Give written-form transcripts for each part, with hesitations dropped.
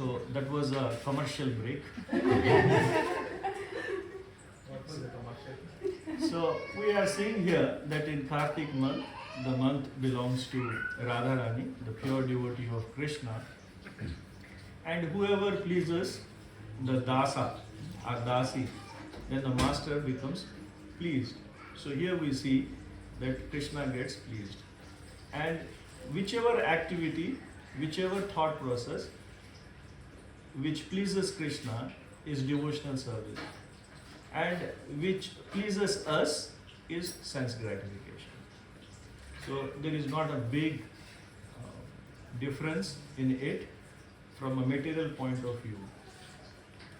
So that was a commercial break. So we are seeing here that in Kartik month, the month belongs to Radharani, the pure devotee of Krishna. And whoever pleases the dasa or dasi, then the master becomes pleased. So here we see that Krishna gets pleased. And whichever activity, whichever thought process which pleases Krishna is devotional service, and which pleases us is sense gratification. So there is not a big difference in it from a material point of view.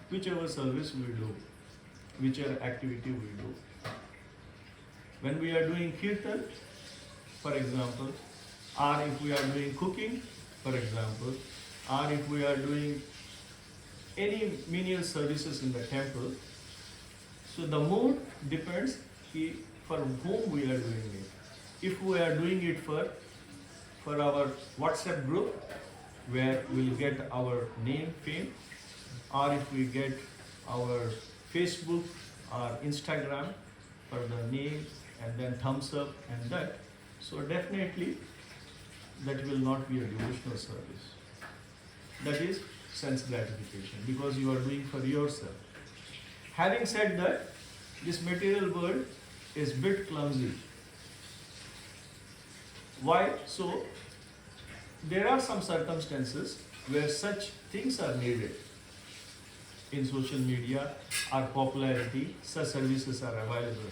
Whichever service we do, whichever activity we do. When we are doing kirtan, for example, or if we are doing cooking, for example, or if we are doing any menial services in the temple, so the mood depends for whom we are doing it. If we are doing it for our WhatsApp group, where we'll get our name, fame, or if we get our Facebook or Instagram for the name and then thumbs up and that, so definitely that will not be a devotional service. That is sense gratification, because you are doing for yourself. Having said that, this material world is bit clumsy. Why? So, there are some circumstances where such things are needed. In social media or popularity, such services are available.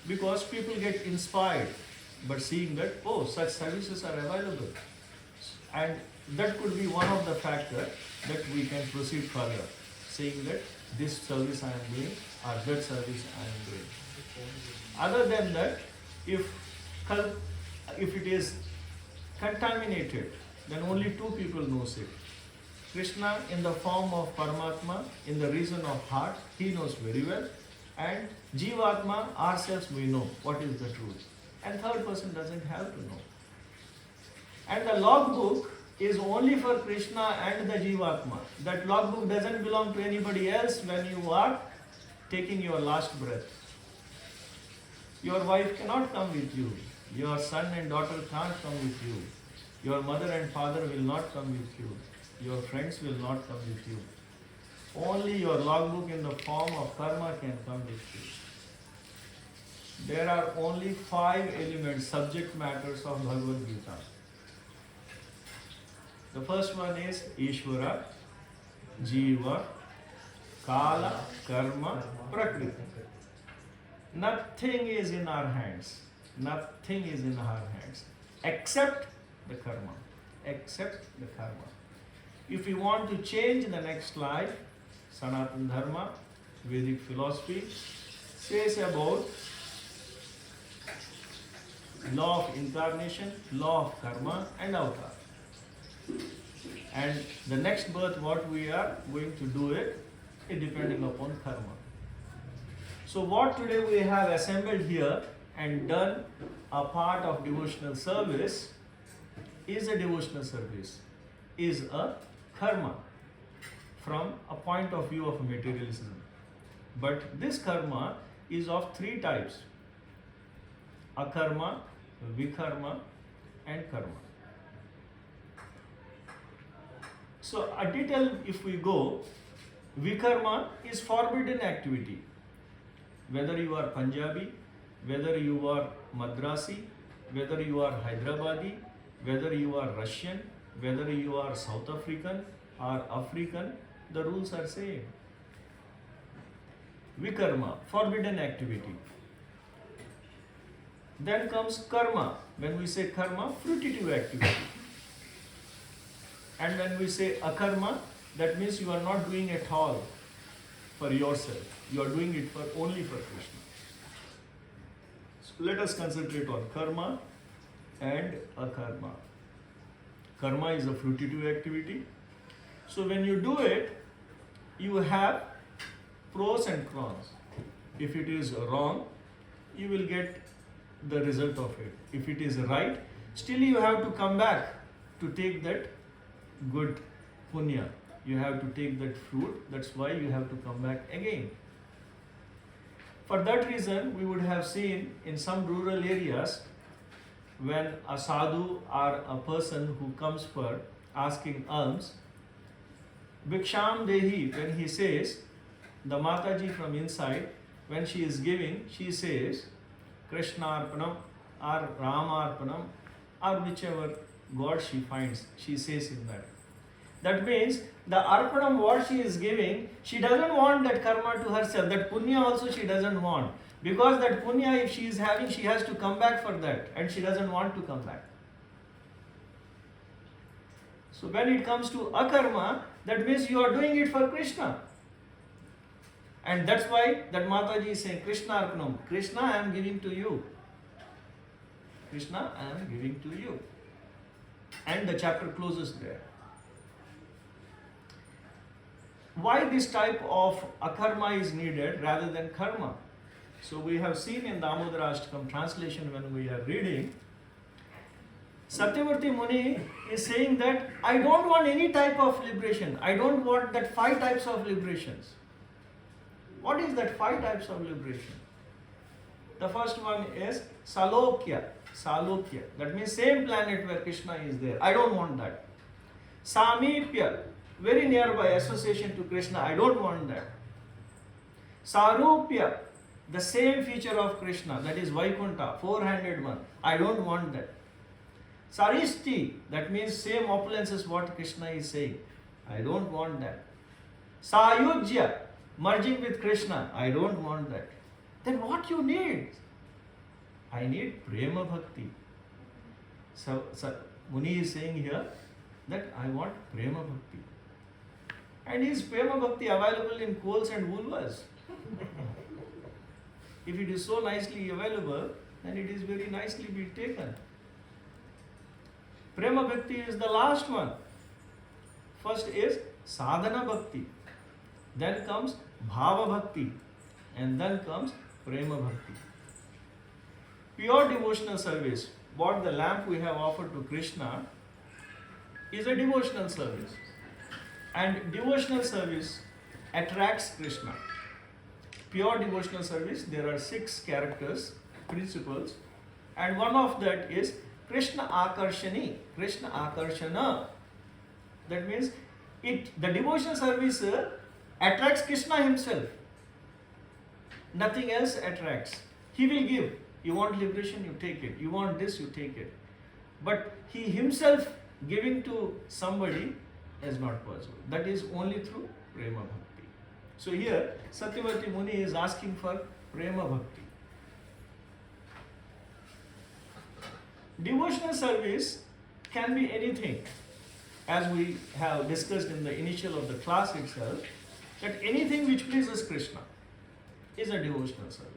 Because people get inspired by seeing that, oh, such services are available. And that could be one of the factors that we can proceed further, saying that this service I am doing or that service I am doing. Other than that, if it is contaminated, then only two people knows it. Krishna in the form of Paramatma, in the region of heart, he knows very well. And Jivatma, ourselves, we know what is the truth. And third person doesn't have to know. And the logbook is only for Krishna and the Jivatma. That logbook doesn't belong to anybody else when you are taking your last breath. Your wife cannot come with you. Your son and daughter can't come with you. Your mother and father will not come with you. Your friends will not come with you. Only your logbook in the form of karma can come with you. There are only 5 elements, subject matters of Bhagavad Gita. The first one is Ishvara, Jiva, Kala, Karma, Prakriti. Nothing is in our hands. Nothing is in our hands except the karma. Except the karma. If we want to change the next life, Sanatana Dharma, Vedic philosophy says about law of incarnation, law of karma and avatar. And the next birth, what we are going to do it depending upon karma. So what today we have assembled here and done a part of devotional service is a devotional service, is a karma from a point of view of materialism. But this karma is of 3 types: akarma, vikarma and karma. So a detail if we go, vikarma is forbidden activity. Whether you are Punjabi, whether you are Madrasi, whether you are Hyderabadi, whether you are Russian, whether you are South African or African, the rules are same. Vikarma, forbidden activity. Then comes karma. When we say karma, fruitive activity. And when we say akarma, that means you are not doing at all for yourself. You are doing it only for Krishna. So let us concentrate on karma and akarma. Karma is a fruitive activity. So when you do it, you have pros and cons. If it is wrong, you will get the result of it. If it is right, still you have to come back to take that good punya, You have to take that fruit. That's why you have to come back again. For that reason, we would have seen in some rural areas, when a sadhu or a person who comes for asking alms, Bhiksham Dehi, when he says, the Mataji from inside, when she is giving, she says, Krishna Arpanam or Rama Arpanam or whichever God she finds, she says in that. That means the Arpanam what she is giving, she doesn't want that karma to herself. That punya also she doesn't want. Because that punya if she is having, she has to come back for that, and she doesn't want to come back. So when it comes to akarma, that means you are doing it for Krishna. And that's why that Mataji is saying, Krishna Arpanam, Krishna I am giving to you. Krishna I am giving to you. And the chapter closes there. Why this type of akarma is needed rather than karma? So we have seen in Damodarastakam translation when we are reading, Satyavarti Muni is saying that I don't want any type of liberation. I don't want that 5 types of liberations. What is that 5 types of liberation? The first one is Salokya. Salokya. That means same planet where Krishna is there. I don't want that. Samipya. Very nearby association to Krishna. I don't want that. Sarupya. The same feature of Krishna. That is Vaikuntha. 400 one. I don't want that. Sarishti. That means same opulences what Krishna is saying. I don't want that. Sayujya. Merging with Krishna. I don't want that. Then what you need? I need prema bhakti. So Muni is saying here that I want prema bhakti. And is prema bhakti available in coals and vulvas? If it is so nicely available, then it is very nicely be taken. Prema bhakti is the last one. First is sadhana bhakti. Then comes bhava bhakti. And then comes prema bhakti. Pure devotional service, what the lamp we have offered to Krishna, is a devotional service. And devotional service attracts Krishna. Pure devotional service, there are 6 characters, principles, and one of that is Krishna Akarshani, Krishna Akarshana. That means the devotional service attracts Krishna himself. Nothing else attracts. He will give. You want liberation, you take it. You want this, you take it. But he himself giving to somebody is not possible. That is only through prema bhakti. So here, Satyavarti Muni is asking for prema bhakti. Devotional service can be anything. As we have discussed in the initial of the class itself, that anything which pleases Krishna is a devotional service.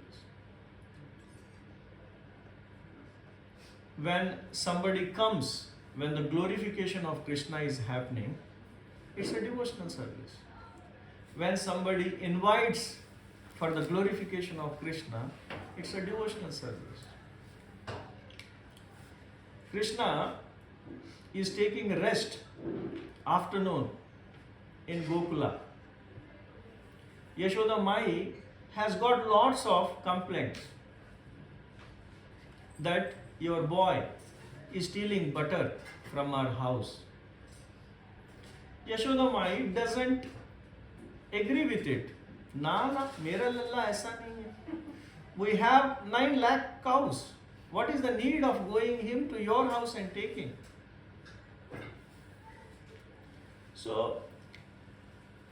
When somebody comes, when the glorification of Krishna is happening, it's a devotional service. When somebody invites for the glorification of Krishna, it's a devotional service. Krishna is taking rest afternoon in Gokula. Yashoda Mai has got lots of complaints that your boy is stealing butter from our house. Yashoda Mai doesn't agree with it. Na, mera lalla aisa nahi hai. We have 9 lakh cows. What is the need of going him to your house and taking? So,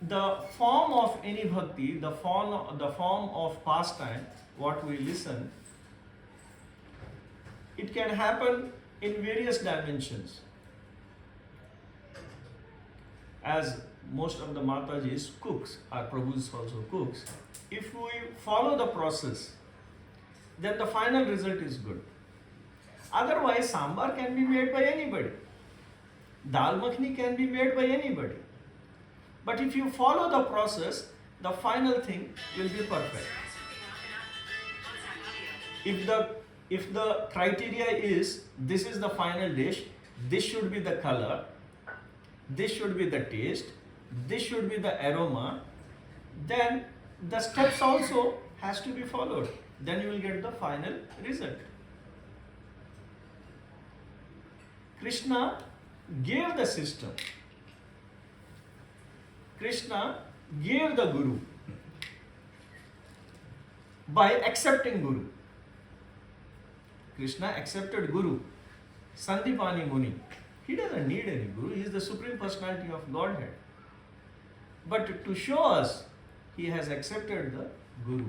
the form of any bhakti, the form of pastime, what we listen, it can happen in various dimensions. As most of the Matajis cooks, our Prabhus also cooks, if we follow the process, then the final result is good. Otherwise, sambar can be made by anybody. Dal makhni can be made by anybody. But if you follow the process, the final thing will be perfect. If the criteria is, this is the final dish, this should be the color, this should be the taste, this should be the aroma, then the steps also has to be followed. Then you will get the final result. Krishna gave the system. Krishna gave the Guru by accepting Guru. Krishna accepted Guru. Sandipani Muni. He doesn't need any Guru. He is the Supreme Personality of Godhead. But to show us, he has accepted the Guru.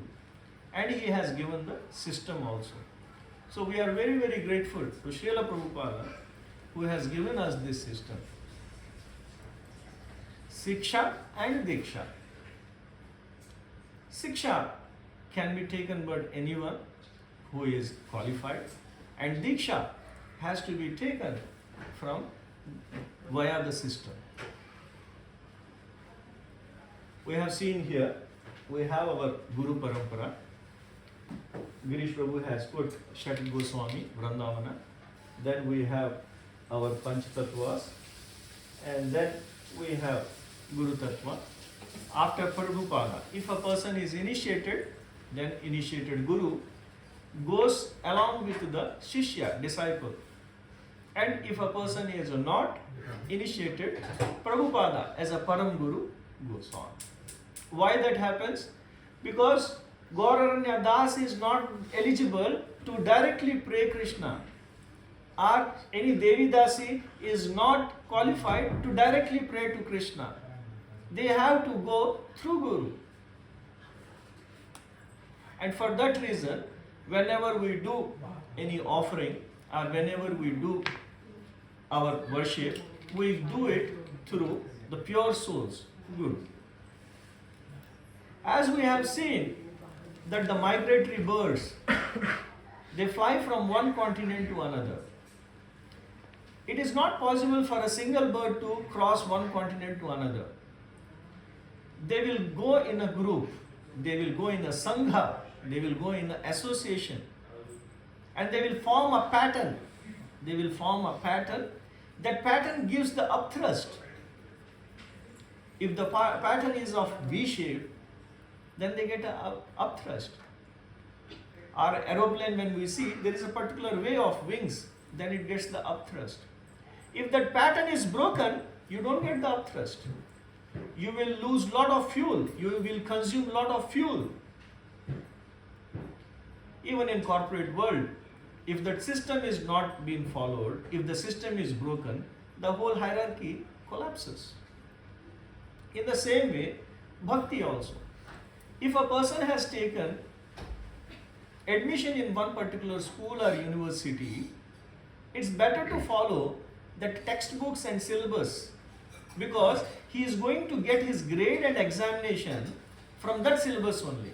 And he has given the system also. So we are very, very grateful to Srila Prabhupada, who has given us this system. Siksha and Diksha. Siksha can be taken by anyone who is qualified, and Diksha has to be taken from via the system. We have seen here, we have our Guru Parampara. Girish Prabhu has put Shat Goswami, Vrandavana. Then we have our Panch Tattvas, and then we have Guru Tattva. After Prabhupada, if a person is initiated, then initiated Guru goes along with the Shishya, disciple. And if a person is not initiated, Prabhupada as a Param Guru goes on. Why that happens? Because Gauraranya Das is not eligible to directly pray Krishna, or any Devi Dasi is not qualified to directly pray to Krishna. They have to go through Guru. And for that reason, whenever we do any offering or whenever we do our worship, we do it through the pure souls, Guru. As we have seen that the migratory birds, they fly from one continent to another. It is not possible for a single bird to cross one continent to another. They will go in a group, they will go in a sangha, they will go in an association, and they will form a pattern. They will form a pattern. That pattern gives the upthrust. If the pattern is of V shape, then they get a upthrust. Our aeroplane, when we see, there is a particular way of wings, then it gets the upthrust. If that pattern is broken, you don't get the upthrust. You will lose lot of fuel. You will consume lot of fuel. Even in corporate world, if that system is not being followed, if the system is broken, the whole hierarchy collapses. In the same way, bhakti also. If a person has taken admission in one particular school or university, it's better to follow the textbooks and syllabus, because he is going to get his grade and examination from that syllabus only.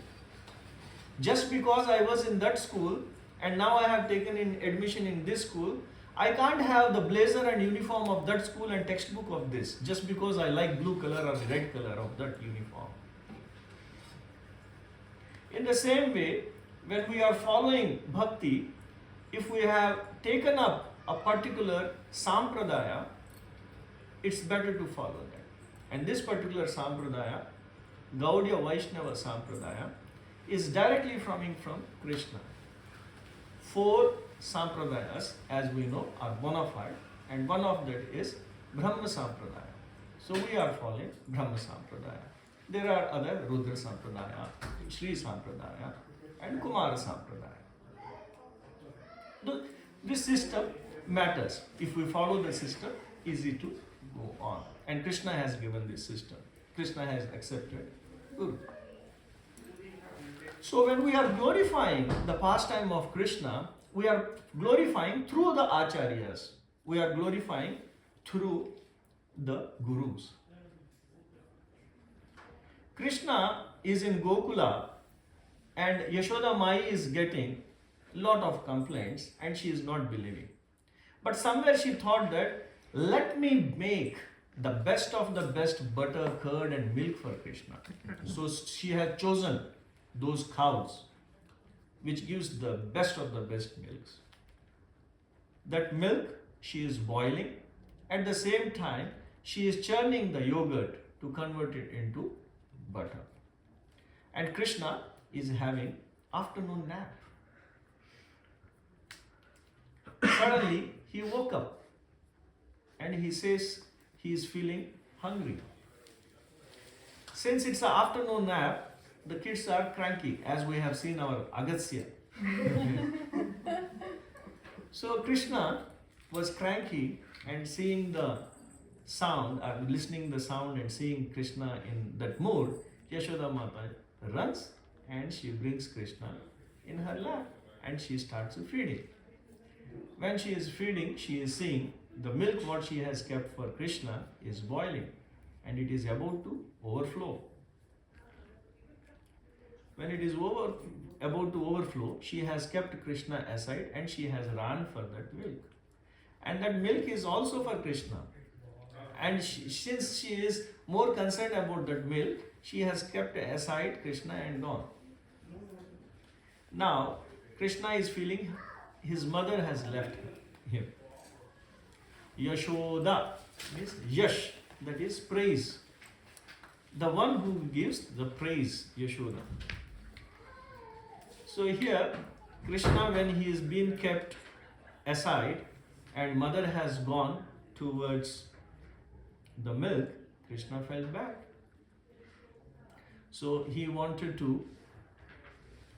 Just because I was in that school and now I have taken in admission in this school, I can't have the blazer and uniform of that school and textbook of this, just because I like blue color or red color of that uniform. In the same way, when we are following bhakti, if we have taken up a particular sampradaya, it's better to follow that. And this particular sampradaya, Gaudiya Vaishnava Sampradaya, is directly coming from Krishna. 4 sampradayas, as we know, are bona fide, and one of that is Brahma Sampradaya. So we are following Brahma Sampradaya. There are other Rudra Sampradaya, Shri Sampradaya, and Kumara Sampradaya. This system matters. If we follow the system, easy to go on. And Krishna has given this system. Krishna has accepted Guru. So when we are glorifying the pastime of Krishna, we are glorifying through the acharyas. We are glorifying through the gurus. Krishna is in Gokula and Yashoda Mai is getting lot of complaints and she is not believing. But somewhere she thought that, let me make the best of the best butter, curd and milk for Krishna. So she has chosen those cows which gives the best of the best milks. That milk she is boiling. At the same time, she is churning the yogurt to convert it into butter. And Krishna is having afternoon nap. Suddenly he woke up and he says he is feeling hungry. Since it's an afternoon nap, the kids are cranky, as we have seen our Agatsya. So Krishna was cranky, and seeing the sound, listening the sound and seeing Krishna in that mood, Yashoda Mata runs and she brings Krishna in her lap and she starts feeding. When she is feeding, she is seeing the milk what she has kept for Krishna is boiling and it is about to overflow. When it is about to overflow, she has kept Krishna aside and she has run for that milk. And that milk is also for Krishna. And since she is more concerned about that milk, she has kept aside Krishna and gone. Now, Krishna is feeling his mother has left him. Yashoda means yash, that is praise. The one who gives the praise, Yashoda. So here, Krishna, when he is being kept aside and mother has gone towards the milk, Krishna fell back. So he wanted to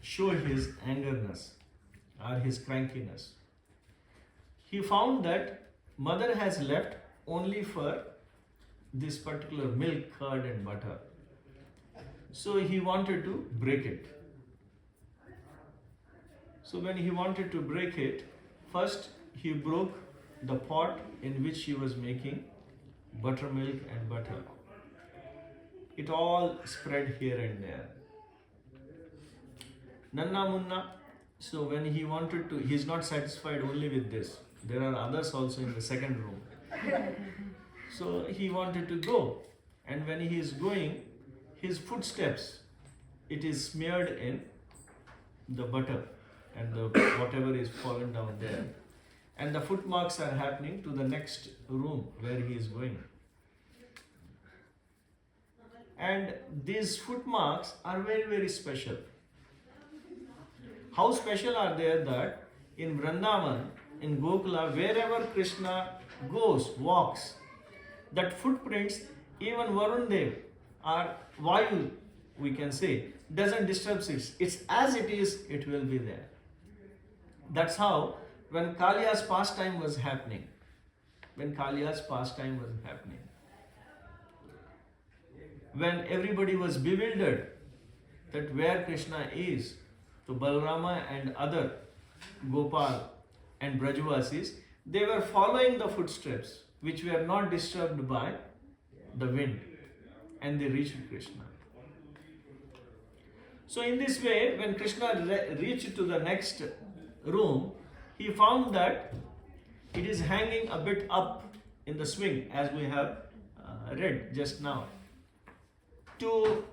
show his angerness or his crankiness. He found that mother has left only for this particular milk, curd and butter. So he wanted to break it. So when he wanted to break it, first he broke the pot in which he was making buttermilk and butter. It all spread here and there. Nanna Munna, so when he wanted to, he is not satisfied only with this. There are others also in the second room. So he wanted to go. And when he is going, his footsteps, it is smeared in the butter and the whatever is fallen down there. And the foot marks are happening to the next room where he is going. And these foot marks are very, very special. How special are they that in Vrindavan, in Gokula, wherever Krishna goes, walks, that footprints, even Varun Dev or Vayu, we can say, doesn't disturb it. It's as it is, it will be there. That's how when Kaliya's pastime was happening, when everybody was bewildered that where Krishna is, so Balarama and other Gopal and Brajavasis, they were following the footsteps which were not disturbed by the wind, and they reached Krishna. So in this way, when Krishna reached to the next room, he found that it is hanging a bit up in the swing, as we have read just now. To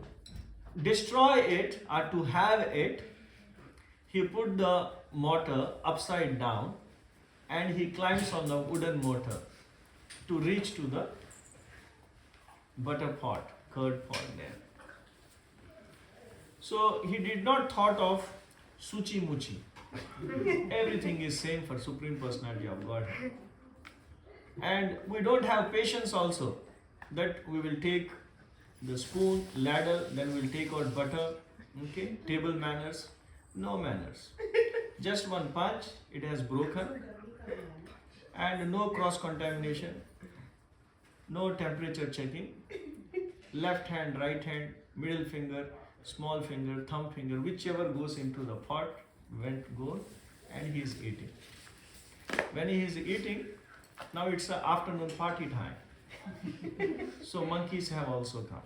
destroy it or to have it, he put the mortar upside down and he climbs on the wooden mortar to reach to the butter pot, curd pot there. So he did not thought of Suchi Muchi. Everything is same for Supreme Personality of Godhead. And we don't have patience also that we will take the spoon, ladle, then we'll take out butter, okay, table manners. No manners. Just one punch, it has broken, and no cross-contamination, no temperature checking. Left hand, right hand, middle finger, small finger, thumb finger, whichever goes into the pot, goes, and he is eating. When he is eating, now it's an afternoon party time. So monkeys have also come.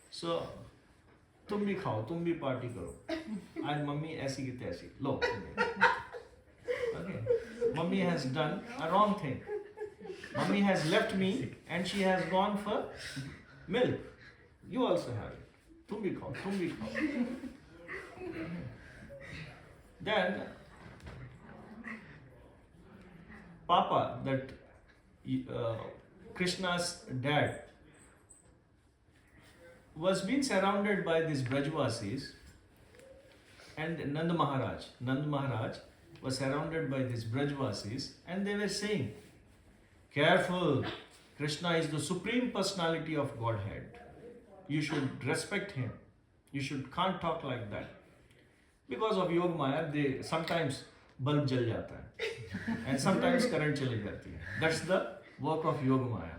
So तुम भी खाओ, तुम भी party करो. आज mummy ऐसी की तैसी लो. Okay. Mummy has done a wrong thing. Mummy has left me and she has gone for milk. You also have it. तुम भी खाओ, तुम भी खाओ. Then Papa, that Krishna's dad, was being surrounded by these Brajvasis, and Nand Maharaj was surrounded by these Brajvasis, and they were saying, careful, Krishna is the supreme personality of Godhead. You should respect him. Can't talk like that. Because of Yog Maya, they sometimes bulb jal jata hai, and sometimes current chali jati hai. That's the work of Yog Maya.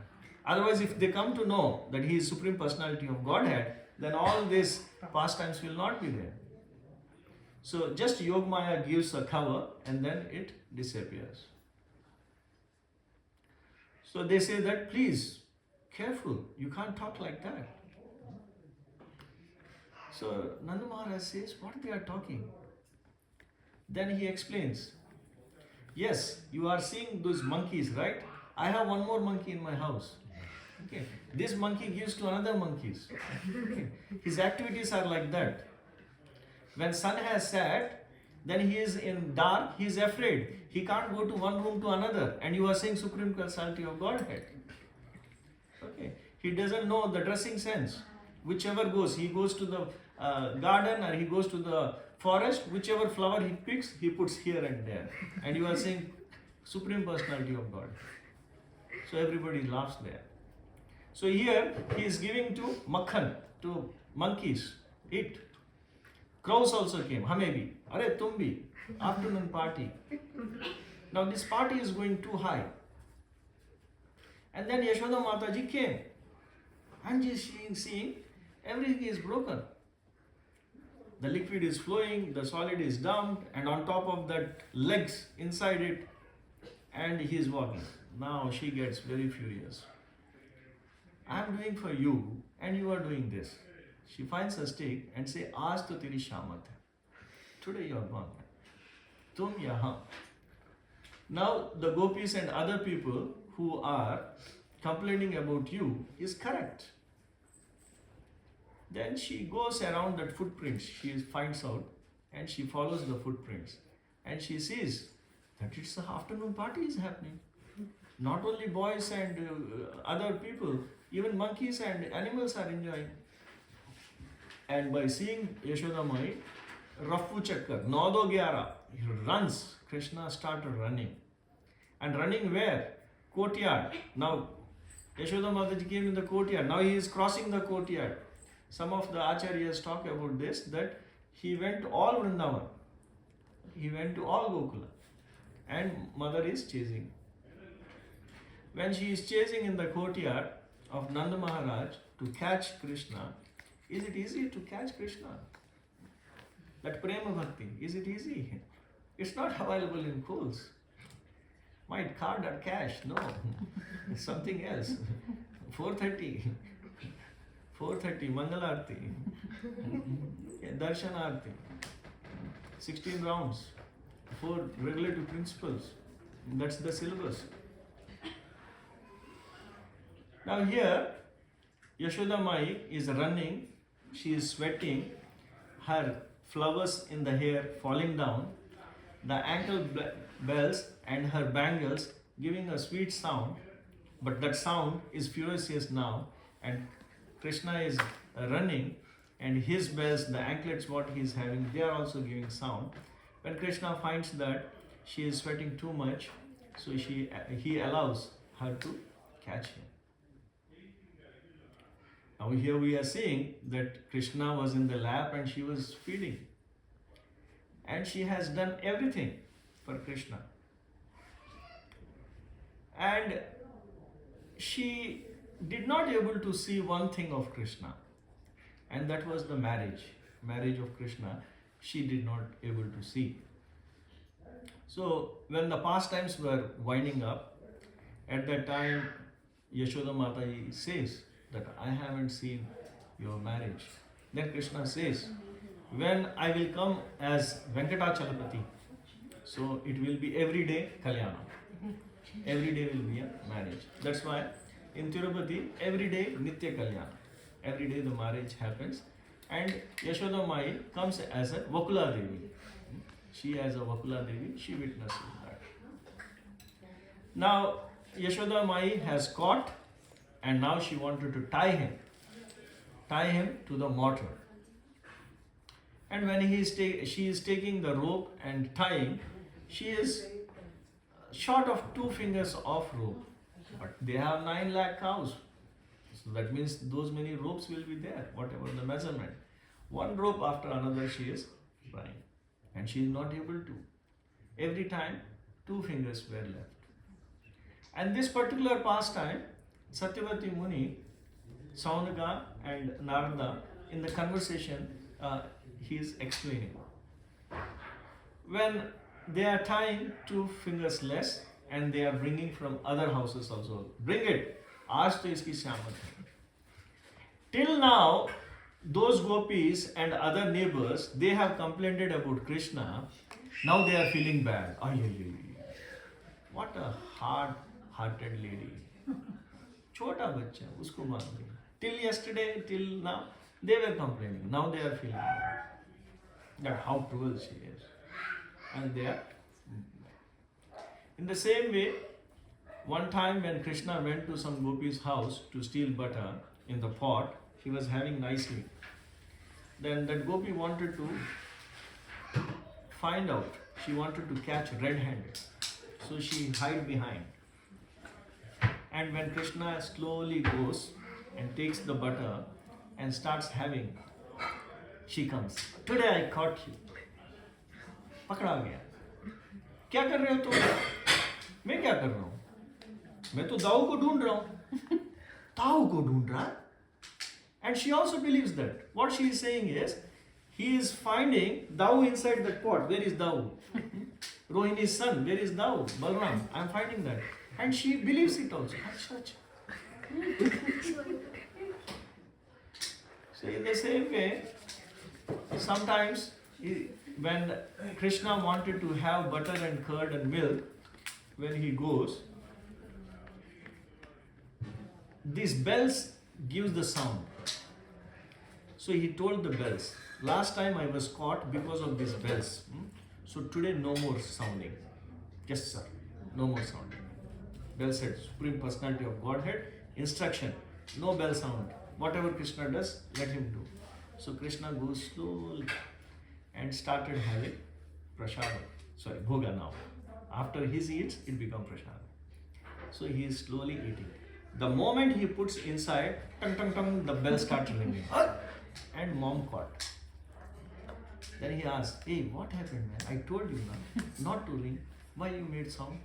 Otherwise, if they come to know that he is supreme personality of Godhead, then all these pastimes will not be there. So just Yog Maya gives a cover and then it disappears. So they say that, please, careful, you can't talk like that. So Nanda Maharaj says, what they are talking? Then he explains, yes, you are seeing those monkeys, right? I have one more monkey in my house. Okay. This monkey gives to another monkeys. Okay. His activities are like that. When sun has set, then he is in dark, he is afraid. He can't go to one room to another. And you are saying supreme personality of Godhead. Okay. He doesn't know the dressing sense. Whichever goes, he goes to the garden or he goes to the forest, whichever flower he picks, he puts here and there. And you are saying supreme personality of God. So everybody laughs there. So here he is giving to makhan, to monkeys, eat. Crows also came, hame bhi, are tum bhi, afternoon party. Now this party is going too high. And then Yashoda Mataji came. And just seeing everything is broken. The liquid is flowing, the solid is dumped, and on top of that, legs inside it, and he is walking. Now she gets very furious. I am doing for you, and you are doing this. She finds a stick and says, Aaj to teri shamat hai. Today you are gone. Tum yahan. Now the gopis and other people who are complaining about you is correct. Then she goes around that footprints. She finds out and she follows the footprints. And she sees that it's an afternoon party is happening. Not only boys and other people, even monkeys and animals are enjoying. And by seeing Yashoda Mai, Rafu Chakkar, 9-11, he runs. Krishna started running. And running where? Courtyard. Now, Yashoda Mataji came in the courtyard. Now he is crossing the courtyard. Some of the acharyas talk about this, that he went all Vrindavan. He went to all Gokula. And mother is chasing. When she is chasing in the courtyard of Nanda Maharaj to catch Krishna, is it easy to catch Krishna? That prema bhakti, is it easy? It's not available in schools. Might card or cash, no. It's something else. 4:30, Mangalarti, Darshanarti, 16 rounds, 4 regulative principles. That's the syllabus. Now here, Yashoda Mai is running, she is sweating, her flowers in the hair falling down, the ankle bells and her bangles giving a sweet sound, but that sound is furious now, and Krishna is running and his bells, the anklets what he is having, they are also giving sound. When Krishna finds that she is sweating too much, so he allows her to catch him. Now here we are seeing that Krishna was in the lap and she was feeding. And she has done everything for Krishna. And she did not able to see one thing of Krishna. And that was the marriage of Krishna. She did not able to see. So when the pastimes were winding up, at that time Yashoda Mataji says that I haven't seen your marriage. Then Krishna says, when I will come as Venkatachalapati, so it will be every day Kalyana. Every day will be a marriage. That's why in Tirupati, every day Nitya Kalyana. Every day the marriage happens. And Yashoda Mai comes as a Vakula Devi. She as a Vakula Devi, she witnesses that. Now Yashoda Mai has caught and now she wanted to tie him. tie him to the mortar. And when she is taking the rope and tying, she is short of 2 fingers of rope. But they have 9 lakh cows. So that means those many ropes will be there, whatever the measurement. One rope after another she is trying. And she is not able to. Every time 2 fingers were left. And this particular pastime, Satyavati Muni, Saunaka and Narada, in the conversation, he is explaining. When they are tying 2 fingers less and they are bringing from other houses also, bring it. Aaj to iski syamat hai. Till now, those gopis and other neighbors, they have complained about Krishna. Now they are feeling bad. Ay, what a hard-hearted lady. Chota bachcha, usko maan liya. Till yesterday, till now, they were complaining. Now they are feeling bad. That how cruel she is. And they are. In the same way, one time when Krishna went to some gopis' house to steal butter in the pot, he was having nicely. Then that gopi wanted to find out. She wanted to catch red-handed. So she hid behind. And when Krishna slowly goes and takes the butter and starts having, she comes. Today I caught you. पकड़ा गया. क्या कर रहे हो तुम? मैं क्या कर रहा हूँ? मैं तो दाऊ को ढूंढ रहा हूँ. दाऊ को ढूंढ रहा? And she also believes that. What she is saying is, he is finding Dau inside that pot. Where is Dau? Rohini's son. Where is Dau? Balram. I am finding that. And she believes it also. So in the same way, sometimes when Krishna wanted to have butter and curd and milk, when he goes, these bells gives the sound. So he told the bells, last time I was caught because of these bells. So today no more sounding. Yes sir, no more sounding. Bell said, Supreme Personality of Godhead, instruction, no bell sound. Whatever Krishna does, let him do. So Krishna goes slowly and started having prasada. Sorry, bhoga now. After he eats, it becomes prasada. So he is slowly eating. The moment he puts inside, tung tung tung, the bell starts ringing. And mom caught. Then he asked, hey, what happened, man? I told you not to ring. Why you made sound?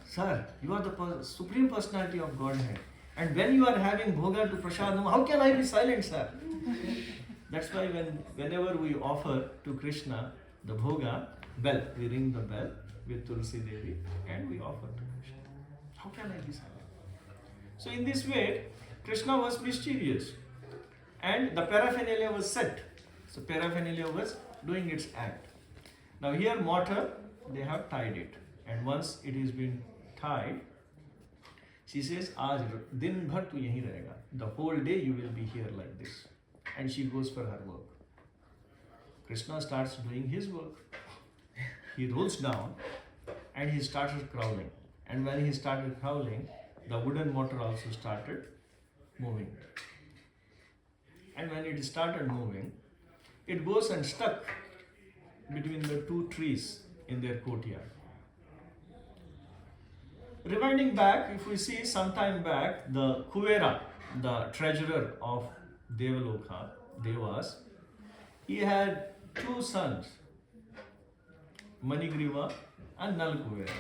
Sir, you are the Supreme Personality of Godhead. And when you are having bhoga to prasadam, how can I be silent, sir? That's why whenever we offer to Krishna the bhoga, bell, we ring the bell with Tulsi Devi and we offer to Krishna. How can I be silent? So in this way, Krishna was mischievous. And the paraphernalia was set. So paraphernalia was doing its act. Now here mortar, they have tied it. And once it is been tied, she says, Aaj din bhar tu yahi rahega. The whole day you will be here like this. And she goes for her work. Krishna starts doing his work. He rolls down and he started crawling. And when he started crawling, the wooden mortar also started moving. And when it started moving, it goes and stuck between the 2 trees in their courtyard. Rewinding back, if we see some time back, the Kuvera, the treasurer of Devaloka, Devas, he had 2 sons, Manigriva and Nalkuvera.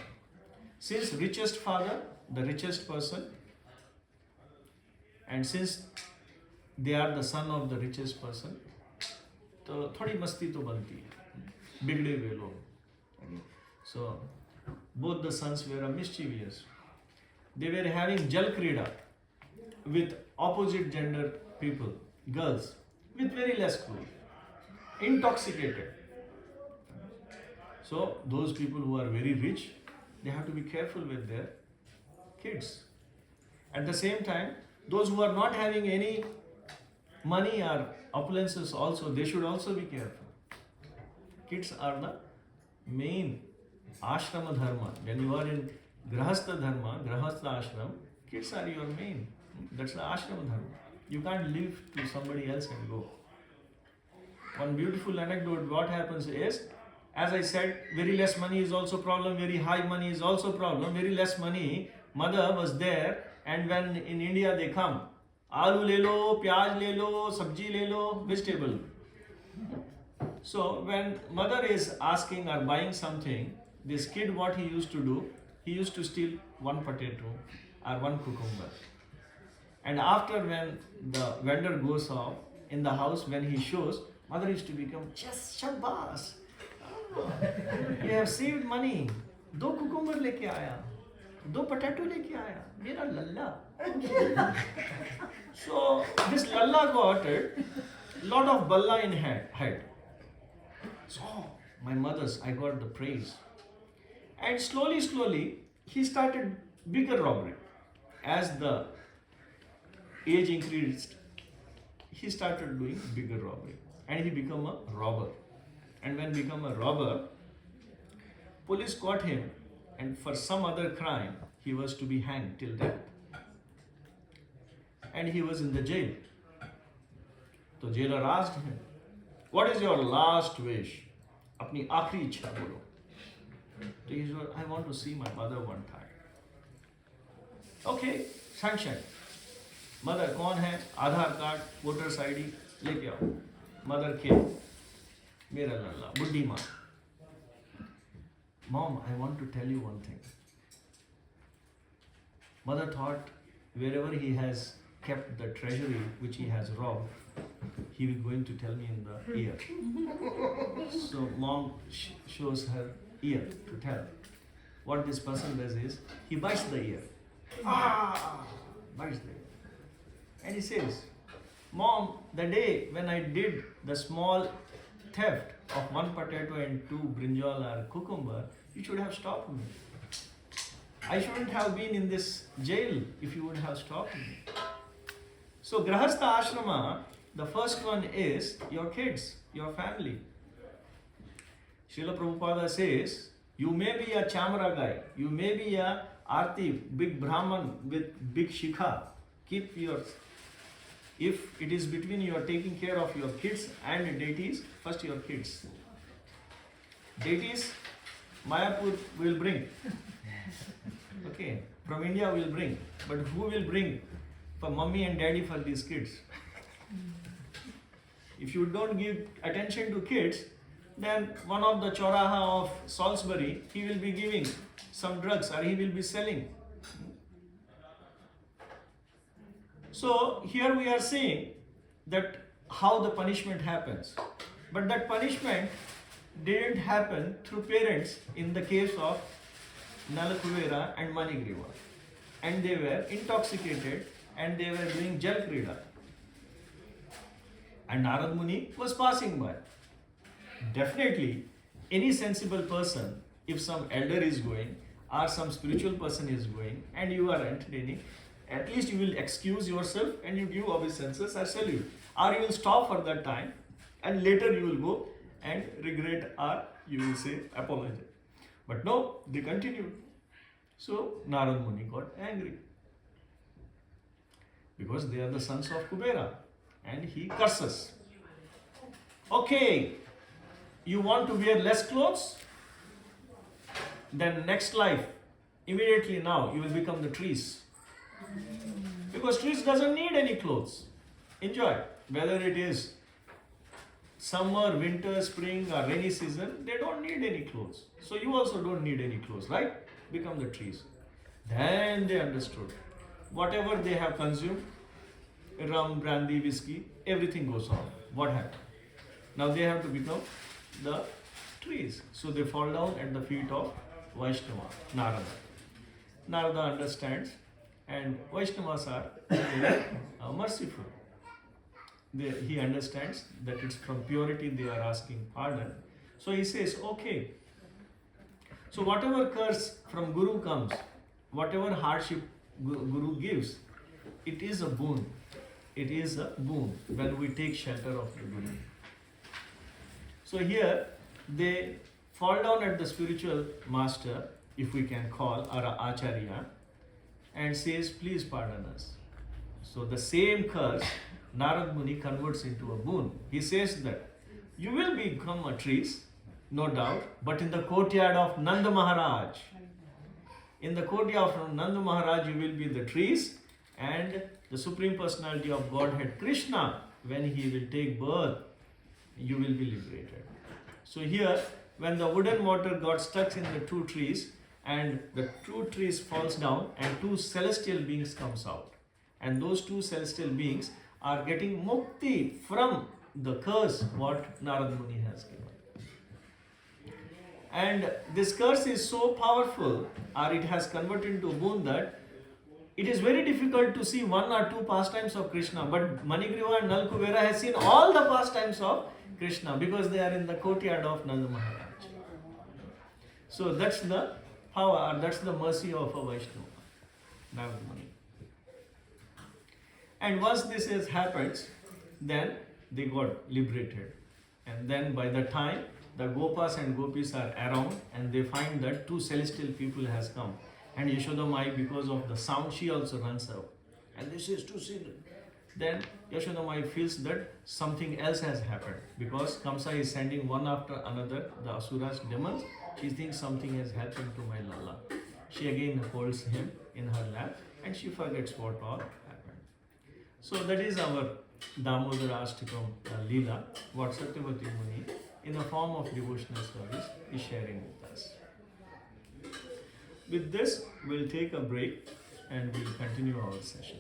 Since richest father, the richest person, and since they are the son of the richest person, तो थोड़ी मस्ती तो बनती है, बिगड़े हुए लोग. So both the sons were mischievous. They were having jal krida with opposite gender people, girls, with very less clothes, intoxicated. So those people who are very rich, they have to be careful with their kids. At the same time, those who are not having any money or opulences also, they should also be careful. Kids are the main ashrama dharma. When you are in grahastha dharma, grahastha ashram, kids are your main. That's the ashrama dharma. You can't leave to somebody else and go. One beautiful anecdote, what happens is, as I said, very less money is also problem, very high money is also problem. Very less money, mother was there, and when in India they come, aloo le lo, pyaj le lo, sabji le lo, vegetable. So when mother is asking or buying something, this kid, what he used to do, he used to steal one potato or one cucumber. And after when the vendor goes off in the house, when he shows, mother used to become, just shabas. Oh, you have saved money. 2 cucumber leke aaya. 2 potato leke aaya. Mera lalla. So this lalla got a lot of balla in head. So my mother's, I got the praise. And slowly, he started bigger robbery. As the age increased, he started doing bigger robbery. And he became a robber. And when become a robber, police caught him, and for some other crime, he was to be hanged till death. And he was in the jail. So jailer asked him, what is your last wish? Apni aakhri ichha bolo. So he said, I want to see my mother one time. Okay, sanction. Mother कौन है? आधार card, voters ID लेके आओ. Mother came. मेरा लल्ला, बुड्ढी माँ. Mom, I want to tell you one thing. Mother thought wherever he has kept the treasury which he has robbed, he is going to tell me in the ear. So mom shows her ear to tell. What this person does is, he bites the ear. Bites the ear. And he says, Mom, the day when I did the small theft of 1 potato and 2 brinjal or cucumber, you should have stopped me. I shouldn't have been in this jail if you would have stopped me. So Grahastha Ashrama, the first one is your kids, your family. Srila Prabhupada says, you may be a chamara guy, you may be a arti, big Brahman with big shikha. Keep your, if it is between you are taking care of your kids and deities, first your kids. Deities, Mayapur will bring. Okay, from India will bring. But who will bring for mommy and daddy for these kids? If you don't give attention to kids, then one of the Choraha of Salisbury, he will be giving some drugs or he will be selling. So here we are seeing that how the punishment happens. But that punishment didn't happen through parents in the case of Nalakuvera and Manigriva. And they were intoxicated and they were doing Jal Krida. And Narad Muni was passing by. Definitely, any sensible person, if some elder is going or some spiritual person is going and you are entertaining, at least you will excuse yourself and you give obeisances or salute. Or you will stop for that time and later you will go and regret or you will say apologize. But no, they continued. So Narad Muni got angry. Because they are the sons of Kubera. And he curses. Okay, you want to wear less clothes? Then next life, immediately now, you will become the trees. Because trees doesn't need any clothes. Enjoy. Whether it is summer, winter, spring or rainy season, they don't need any clothes. So you also don't need any clothes, right? Become the trees. Then they understood. Whatever they have consumed, rum, brandy, whiskey, everything goes off. What happened? Now they have to become the trees. So they fall down at the feet of Vaishnava, Narada. Narada understands, and Vaishnavas are merciful. He understands that it's from purity they are asking pardon. So he says, okay. So whatever curse from Guru comes, whatever hardship Guru gives, it is a boon. It is a boon when we take shelter of the Guru. So here they fall down at the spiritual master, if we can call, or Acharya, and says, please pardon us. So the same curse, Narad Muni converts into a boon. He says that you will become a trees, no doubt, but in the courtyard of Nanda Maharaj. In the courtyard of Nanda Maharaj, you will be the trees, and the Supreme Personality of Godhead Krishna, when he will take birth, you will be liberated. So here, when the wooden mortar got stuck in the two trees, and the two trees falls down, and two celestial beings comes out, and those two celestial beings are getting mukti from the curse what Narad Muni has given. And this curse is so powerful, or it has converted into boon, that it is very difficult to see one or two pastimes of Krishna. But Manigriva and Nalkuvera has seen all the pastimes of Krishna because they are in the courtyard of Nanda Maharaj. So that's the power, or that's the mercy of a Vaishnava, Narad Muni. And once this has happened, then they got liberated. And then by the time the Gopas and Gopis are around, and they find that two celestial people has come. And Yashoda Mai, because of the sound, she also runs out. And this is to see. Then Yashoda Mai feels that something else has happened. Because Kamsa is sending one after another the Asuras, demons. She thinks something has happened to my Lala. She again holds him in her lap, and she forgets what all happened. So that is our Damodarastakam Leela, what Satyavati Muni, in the form of devotional service, is sharing with us. With this, we'll take a break and we'll continue our session.